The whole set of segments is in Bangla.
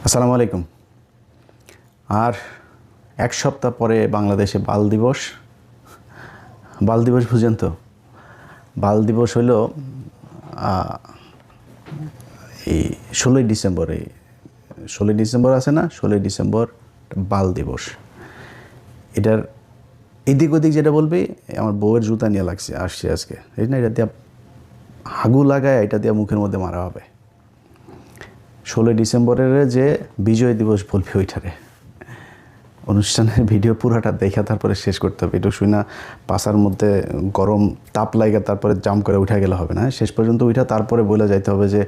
আসসালামু আলাইকুম। আর এক সপ্তাহ পরে বাংলাদেশে বাল দিবস। বাল দিবস বুঝেন তো? বাল দিবস হইল এই 16ই ডিসেম্বর। এই 16ই ডিসেম্বর আছে না, 16ই ডিসেম্বর বাল দিবস। এটার এদিক ওদিক যেটা বলবি, আমার বউয়ের জুতা নিয়ে আসছে আজকে। এই না, এটা দিয়ে হাগু লাগায় এটা দিয়ে মুখের মধ্যে মারা হবে। 16ই ডিসেম্বরের যে বিজয় দিবস বলবি ওইটারে। অনুষ্ঠানের ভিডিও পুরাটা দেখা তারপরে শেষ করতে হবে। একটু শুই না পাশার মধ্যে গরম তাপ লাগে তারপরে জাম করে উঠা গেলে হবে না। শেষ পর্যন্ত উঠা তারপরে বলে যাইতে হবে যে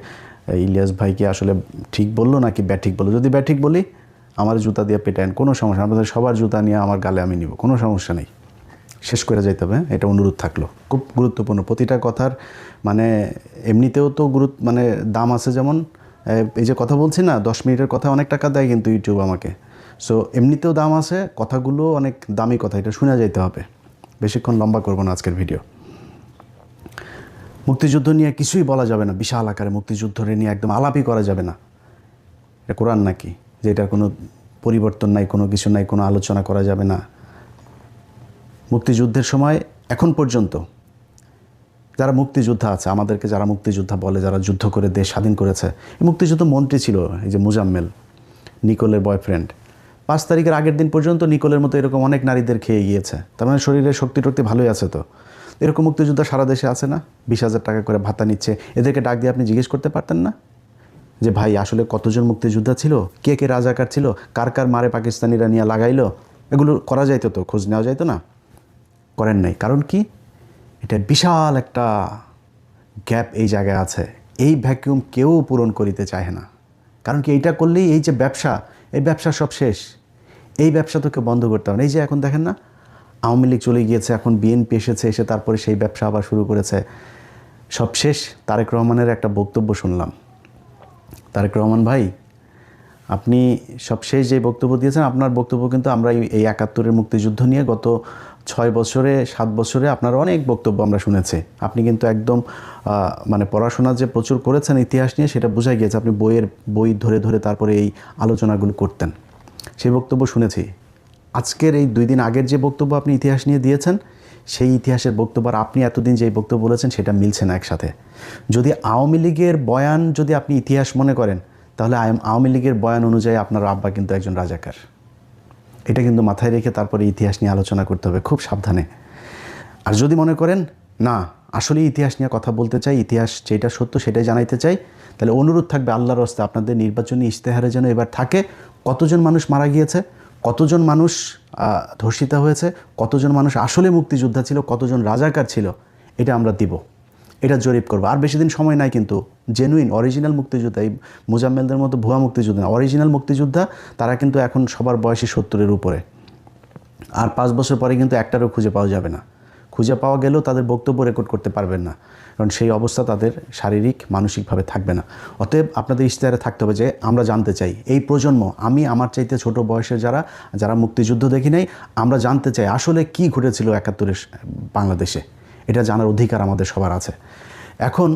ইলিয়াস ভাই কি আসলে ঠিক বললো নাকি ব্যাঠিক বললো। যদি ব্যাঠিক বলি আমার জুতা দিয়ে পেটায়েন, কোনো সমস্যা। আপনাদের সবার জুতা নিয়ে আমার গালে আমি নিব, কোনো সমস্যা নেই। শেষ করে যাইতে হবে, এটা অনুরোধ থাকলো। খুব গুরুত্বপূর্ণ প্রতিটা কথার, মানে এমনিতেও তো মানে দাম আছে। যেমন এই যে কথা বলছি না, 10 মিনিটের কথা অনেক টাকা দেয় কিন্তু ইউটিউব আমাকে। সো এমনিতেও দাম আছে, কথাগুলো অনেক দামি কথা, এটা শোনা যাইতে হবে। বেশিক্ষণ লম্বা করবো না আজকের ভিডিও। মুক্তিযুদ্ধ নিয়ে কিছুই বলা যাবে না, বিশাল আকারে মুক্তিযুদ্ধ নিয়ে একদম আলাপই করা যাবে না। এটা কোরআন নাকি যে এটার কোনো পরিবর্তন নাই, কোনো কিছু নাই, কোনো আলোচনা করা যাবে না। মুক্তিযুদ্ধের সময় এখন পর্যন্ত যারা মুক্তিযোদ্ধা আছে, আমাদেরকে যারা মুক্তিযোদ্ধা বলে, যারা যুদ্ধ করে দেশ স্বাধীন করেছে, এই মুক্তিযুদ্ধ মন্ত্রী ছিল এই যে মুজাম্মেল, নিকোলের বয়ফ্রেন্ড। 5 তারিখের আগের দিন পর্যন্ত নিকোলের মতো এরকম অনেক নারীদের খেয়ে গিয়েছে। তার মানে শরীরের শক্তি টক্তি ভালোই আছে। তো এরকম মুক্তিযোদ্ধা সারা দেশে আছে না? 20,000 টাকা করে ভাতা নিচ্ছে। এদেরকে ডাক দিয়ে আপনি জিজ্ঞেস করতে পারতেন না যে ভাই আসলে কতজন মুক্তিযোদ্ধা ছিল, কে কে রাজাকার ছিল, কার কার মারে পাকিস্তানিরা নিয়ে লাগাইলো? এগুলো করা যাইতো তো, খোঁজ নেওয়া যাইতো না? করেন নাই। কারণ কি? এটা বিশাল একটা গ্যাপ এই জায়গায় আছে। এই ভ্যাকিউম কেউ পূরণ করিতে চায় না। কারণ কি? এইটা করলেই এই যে ব্যবসা, এই ব্যবসা সব শেষ। এই ব্যবসা তোকে বন্ধ করতে হবে। এই যে এখন দেখেন না, আওয়ামী লীগ চলে গিয়েছে, এখন বিএনপি এসেছে, এসে তারপরে সেই ব্যবসা আবার শুরু করেছে। সব শেষ। তারেক রহমানের একটা বক্তব্য শুনলাম। তারেক রহমান ভাই, আপনি সব শেষ যে বক্তব্য দিয়েছেন, আপনার বক্তব্য কিন্তু আমরা এই 71-এর মুক্তিযুদ্ধ নিয়ে গত 6 বছরে 7 বছরে আপনার অনেক বক্তব্য আমরা শুনেছি। আপনি কিন্তু একদম মানে পড়াশোনা যে প্রচুর করেছেন ইতিহাস নিয়ে, সেটা বোঝা গিয়েছে। আপনি বই ধরে ধরে তারপরে এই আলোচনাগুলো করতেন, সেই বক্তব্য শুনেছি। আজকের এই 2 দিন আগের যে বক্তব্য আপনি ইতিহাস নিয়ে দিয়েছেন, সেই ইতিহাসের বক্তব্য আর আপনি এতদিন যেই বক্তব্য বলেছেন সেটা মিলছে না একসাথে। যদি আওয়ামী লীগের বয়ান যদি আপনি ইতিহাস মনে করেন, তাহলে আওয়ামী লীগের বয়ান অনুযায়ী আপনার আব্বা কিন্তু একজন রাজাকার। এটা কিন্তু মাথায় রেখে তারপরে ইতিহাস নিয়ে আলোচনা করতে হবে খুব সাবধানে। আর যদি মনে করেন না আসলে ইতিহাস নিয়ে কথা বলতে চাই, ইতিহাস যেটা সত্য সেটাই জানাইতে চাই, তাহলে অনুরোধ থাকবে আল্লাহর রাস্তে আপনাদের নির্বাচনী ইশতেহারে যেন এবার থাকে কতজন মানুষ মারা গিয়েছে, কতজন মানুষ ধর্ষিত হয়েছে, কতজন মানুষ আসলে মুক্তিযোদ্ধা ছিল, কতজন রাজাকার ছিল, এটা আমরা দিব, এটা জরিপ করবো। আর বেশি দিন সময় নাই কিন্তু। জেনুইন অরিজিনাল মুক্তিযোদ্ধা, এই মুজাম্মেলদের মতো ভুয়া মুক্তিযোদ্ধা না, অরিজিনাল মুক্তিযোদ্ধা তারা কিন্তু এখন সবার বয়সী 70-এর উপরে। আর 5 বছর পরে কিন্তু একটারও খুঁজে পাওয়া যাবে না। খুঁজে পাওয়া গেলেও তাদের বক্তব্য রেকর্ড করতে পারবেন না, কারণ সেই অবস্থা তাদের শারীরিক মানসিকভাবে থাকবে না। অতএব আপনাদের ইশতেহারে থাকতে হবে যে আমরা জানতে চাই, এই প্রজন্ম, আমি আমার চাইতে ছোট বয়সের যারা মুক্তিযুদ্ধ দেখি নাই, আমরা জানতে চাই আসলে কি ঘটেছিল 71-এর বাংলাদেশে। এটা জানার অধিকার আমাদের সবার আছে। এখন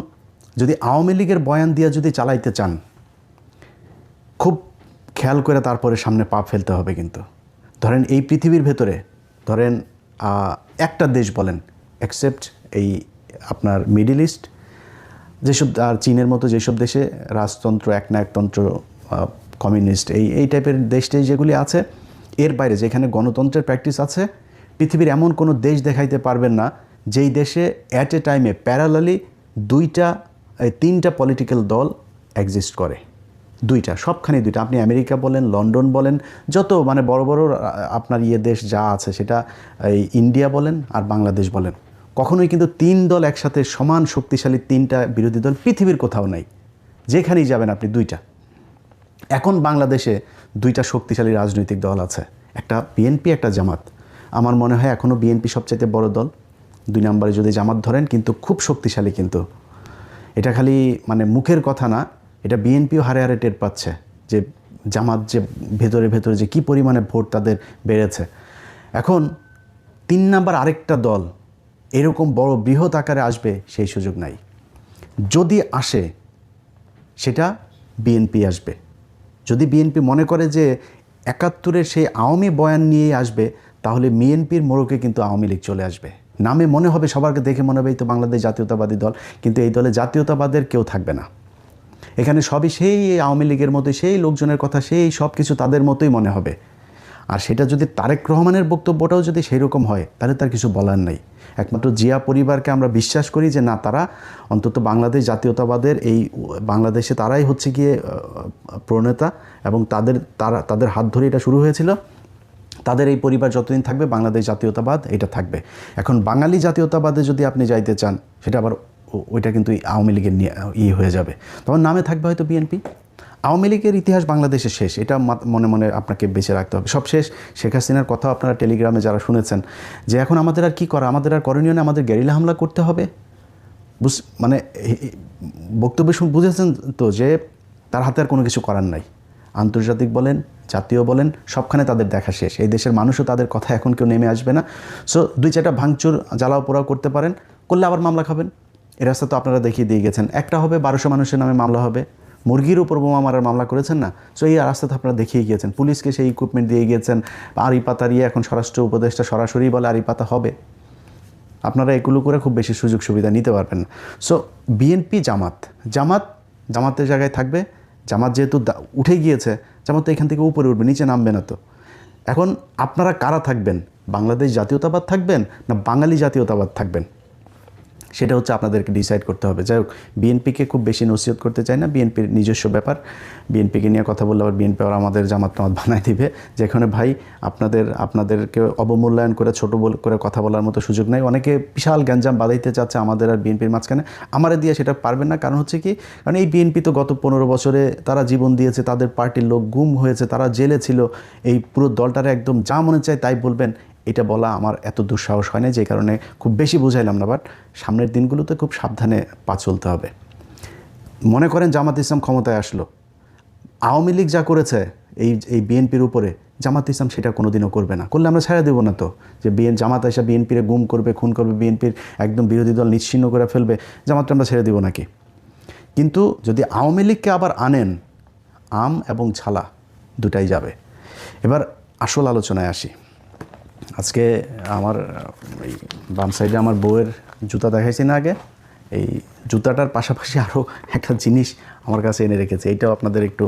যদি আওয়ামী লীগের বয়ান দিয়ে যদি চালাইতে চান, খুব খেয়াল করে তারপরে সামনে পা ফেলতে হবে। কিন্তু ধরেন এই পৃথিবীর ভেতরে ধরেন একটা দেশ বলেন, অ্যাকসেপ্ট এই আপনার মিডল ইস্ট, যেসব আর চীনের মতো যেসব দেশে রাজতন্ত্র, একনায়কতন্ত্র, কমিউনিস্ট, এই টাইপের দেশটাই যেগুলি আছে, এর বাইরে যেখানে গণতন্ত্রের প্র্যাকটিস আছে, পৃথিবীর এমন কোনো দেশ দেখাইতে পারবেন না যেই দেশে অ্যাট এ টাইমে প্যারালালি 3টা পলিটিক্যাল দল এক্সিস্ট করে। 2টা, সবখানে 2টা। আপনি আমেরিকা বলেন, লন্ডন বলেন, যত মানে বড় বড় আপনার দেশ যা আছে, সেটা এই ইন্ডিয়া বলেন আর বাংলাদেশ বলেন, কখনোই কিন্তু 3 দল একসাথে সমান শক্তিশালী 3টা বিরোধী দল পৃথিবীর কোথাও নাই। যেখানেই যাবেন আপনি 2টা। এখন বাংলাদেশে 2টা শক্তিশালী রাজনৈতিক দল আছে, একটা বিএনপি, একটা জামাত। আমার মনে হয় এখনও বিএনপি সবচাইতে বড় দল, 2 নম্বরে যদি জামাত ধরেন, কিন্তু খুব শক্তিশালী। কিন্তু এটা খালি মানে মুখের কথা না, এটা বিএনপিও হারে হারে টের পাচ্ছে যে জামাত যে ভেতরে ভেতরে যে কী পরিমাণে ভোট তাদের বেড়েছে। এখন 3 নম্বর আরেকটা দল এরকম বড় বৃহৎ আকারে আসবে সেই সুযোগ নাই। যদি আসে সেটা বিএনপি আসবে, যদি বিএনপি মনে করে যে ৭১-এর সেই আওয়ামী বয়ান নিয়েই আসবে, তাহলে বিএনপির মোড়কে কিন্তু আওয়ামী লীগ চলে আসবে। নামে মনে হবে, সবারকে দেখে মনে হবে এই তো বাংলাদেশ জাতীয়তাবাদী দল, কিন্তু এই দলে জাতীয়তাবাদের কেউ থাকবে না। এখানে সবই সেই আওয়ামী লীগের মতোই, সেই লোকজনের কথা, সেই সব কিছু তাদের মতোই মনে হবে। আর সেটা যদি তারেক রহমানের বক্তব্যটাও যদি সেই রকম হয়, তাহলে তার কিছু বলার নেই। একমাত্র জিয়া পরিবারকে আমরা বিশ্বাস করি যে না, তারা অন্তত বাংলাদেশ জাতীয়তাবাদের এই বাংলাদেশে তারাই হচ্ছে গিয়ে প্রণেতা, এবং তাদের হাত ধরে এটা শুরু হয়েছিল। তাদের এই পরিবার যতদিন থাকবে বাংলাদেশ জাতীয়তাবাদ এটা থাকবে। এখন বাঙালি জাতীয়তাবাদে যদি আপনি যাইতে চান, সেটা আবার ওইটা কিন্তু আওয়ামী লীগের নিয়ে হয়ে যাবে। তখন নামে থাকবে হয়তো বিএনপি। আওয়ামী লীগের ইতিহাস বাংলাদেশে শেষ, এটা মনে মনে আপনাকে বেঁচে রাখতে হবে। সব শেষ। শেখ হাসিনার কথাও আপনারা টেলিগ্রামে যারা শুনেছেন যে এখন আমাদের আর কী করা, আমাদের আর করণীয় নেই, আমাদের গেরিলা হামলা করতে হবে। মানে বক্তব্য বুঝেছেন তো যে তার হাতে আর কোনো কিছু করার নাই। আন্তর্জাতিক বলেন, জাতীয় বলেন, সবখানে তাদের দেখা শেষ। এই দেশের মানুষও তাদের কথা এখন কেউ নেমে আসবে না। সো 2-4টা ভাঙচুর জ্বালাও পোড়াও করতে পারেন, করলে আবার মামলা খাবেন। এই রাস্তা তো আপনারা দেখিয়ে দিয়ে গেছেন। একটা হবে 1200 মানুষের নামে মামলা হবে। মুরগির উপর বোমা মারার মামলা করেছেন না? সো এই রাস্তা তো আপনারা দেখিয়ে গিয়েছেন। পুলিশকে সেই ইকুইপমেন্ট দিয়ে গিয়েছেন। আড়ি পাতা দিয়ে এখন স্বরাষ্ট্র উপদেষ্টা সরাসরি বলে আড়ি পাতা হবে। আপনারা এগুলো করে খুব বেশি সুযোগ সুবিধা নিতে পারবেন না। সো বিএনপি জামাতের জায়গায় থাকবে। জামাত যেহেতু উঠে গিয়েছে, জামাত তো এখান থেকে উপরে উঠবে, নিচে নামবে না তো। এখন আপনারা কারা থাকবেন? বাংলাদেশ জাতীয়তাবাদ থাকবেন না বাঙালি জাতীয়তাবাদ থাকবেন? সেটা হচ্ছে আপনাদেরকে ডিসাইড করতে হবে। যাই হোক, বিএনপিকে খুব বেশি নসিহত করতে চাই না, বিএনপির নিজস্ব ব্যাপার। বিএনপিকে নিয়ে কথা বললে আবার বিএনপি আর আমাদের জামাত বানায় দিবে, যেখানে ভাই আপনাদেরকে অবমূল্যায়ন করে ছোটো করে কথা বলার মতো সুযোগ নাই। অনেকে বিশাল গ্যাঞ্জাম বাঁধাইতে চাচ্ছে আমাদের আর বিএনপির মাঝখানে, আমারে দিয়ে সেটা পারবেন না। কারণ হচ্ছে কি, কারণ এই বিএনপি তো গত 15 বছরে তারা জীবন দিয়েছে, তাদের পার্টির লোক গুম হয়েছে, তারা জেলে ছিল। এই পুরো দলটারে একদম যা মনে চায় তাই বলবেন, এটা বলা আমার এত দুঃসাহস হয় না, যে কারণে খুব বেশি বুঝাইলাম না। বাট সামনের দিনগুলোতে খুব সাবধানে পা চলতে হবে। মনে করেন জামাত ইসলাম ক্ষমতায় আসলো, আওয়ামী লীগ যা করেছে এই বিএনপির উপরে, জামাত ইসলাম সেটা কোনোদিনও করবে না। করলে আমরা ছেড়ে দেবো না তো, যে জামাত এসে বিএনপিরে গুম করবে, খুন করবে, বিএনপির একদম বিরোধী দল নিশ্চিহ্ন করে ফেলবে, জামাতটা আমরা ছেড়ে দেবো নাকি? কিন্তু যদি আওয়ামী লীগকে আবার আনেন, আম এবং ছালা দুটাই যাবে। এবার আসল আলোচনায় আসি। আজকে আমার এই বাম সাইডে আমার বউয়ের জুতা দেখাইছি না আগে, এই জুতাটার পাশাপাশি আরও একটা জিনিস আমার কাছে এনে রেখেছে, এইটাও আপনাদের একটু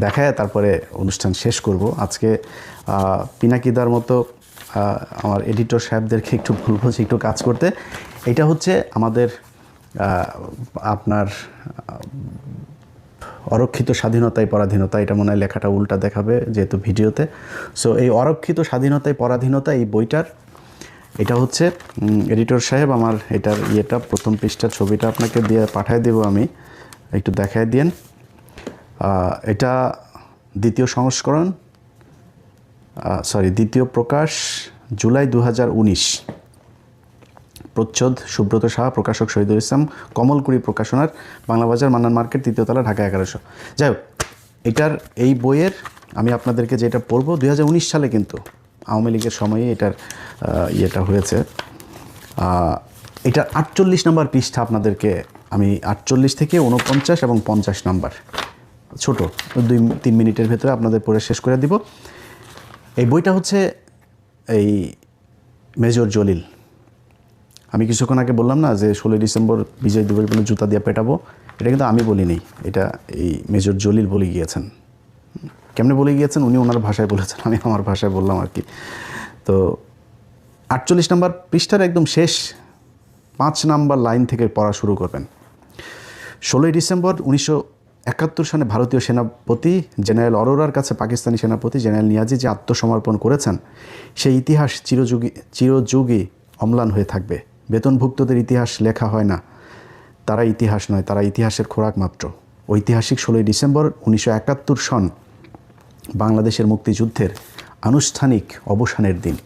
দেখায় তারপরে অনুষ্ঠান শেষ করব। আজকে পিনাকিদার মতো আমার এডিটর সাহেবদেরকে একটু বলবো যে একটু কাজ করতে। এটা হচ্ছে আমাদের আপনার অরক্ষিত স্বাধীনতায় পরাধীনতা, এটা মনে হয় লেখাটা উল্টা দেখাবে যেহেতু ভিডিওতে। সো এই অরক্ষিত স্বাধীনতায় পরাধীনতা, এই বইটার এটা হচ্ছে এডিটর সাহেব আমার এটার প্রথম পৃষ্ঠার ছবিটা আপনাকে দিয়ে পাঠিয়ে দেব, আমি একটু দেখায় দিয়েন। এটা দ্বিতীয় সংস্করণ, দ্বিতীয় প্রকাশ জুলাই 2019, প্রচ্ছদ সুব্রত সাহা, প্রকাশক শহীদুল ইসলাম, কমলকুড়ি প্রকাশনার, বাংলা বাজার, মান্নান মার্কেট, 3য় তলা, ঢাকা 1100। যাই হোক, এই বইয়ের আমি আপনাদেরকে যেটা পড়বো 2019 সালে, কিন্তু আওয়ামী লীগের সময়ে এটার ইয়েটা হয়েছে। এটার 48 নম্বর পৃষ্ঠা আপনাদেরকে আমি 48 থেকে 49 এবং 50 নাম্বার, ছোট 2-3 মিনিটের ভেতরে আপনাদের পড়ে শেষ করে দিব। এই বইটা হচ্ছে এই মেজর জলিল। আমি কিছুক্ষণ আগে বললাম না যে 16 ডিসেম্বর বিজয় দিবস বলে জুতা দিয়ে পেটাবো, এটা কিন্তু আমি বলিনি, এটা এই মেজর জলিল বলে গিয়েছেন। কেমনে বলে গিয়েছেন? উনি ওনার ভাষায় বলেছেন, আমি আমার ভাষায় বললাম আর কি। তো 48 নম্বর পৃষ্ঠার একদম শেষ 5 নাম্বার লাইন থেকে পড়া শুরু করবেন। 16 ডিসেম্বর 1971 সালে ভারতীয় সেনাপতি জেনারেল অরোরার কাছে পাকিস্তানি সেনাপতি জেনারেল নিয়াজি যে আত্মসমর্পণ করেছেন, সেই ইতিহাস চিরযুগী অম্লান হয়ে থাকবে। বেতনভুক্তদের ইতিহাস লেখা হয় না, তারা ইতিহাস নয়, তারা ইতিহাসের খোরাক মাত্র। ঐতিহাসিক 16 ডিসেম্বর 1971 সন বাংলাদেশের মুক্তিযুদ্ধের আনুষ্ঠানিক অবসানের দিন।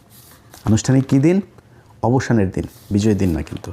আনুষ্ঠানিক কী দিন? অবসানের দিন, বিজয়ের দিন না কিন্তু।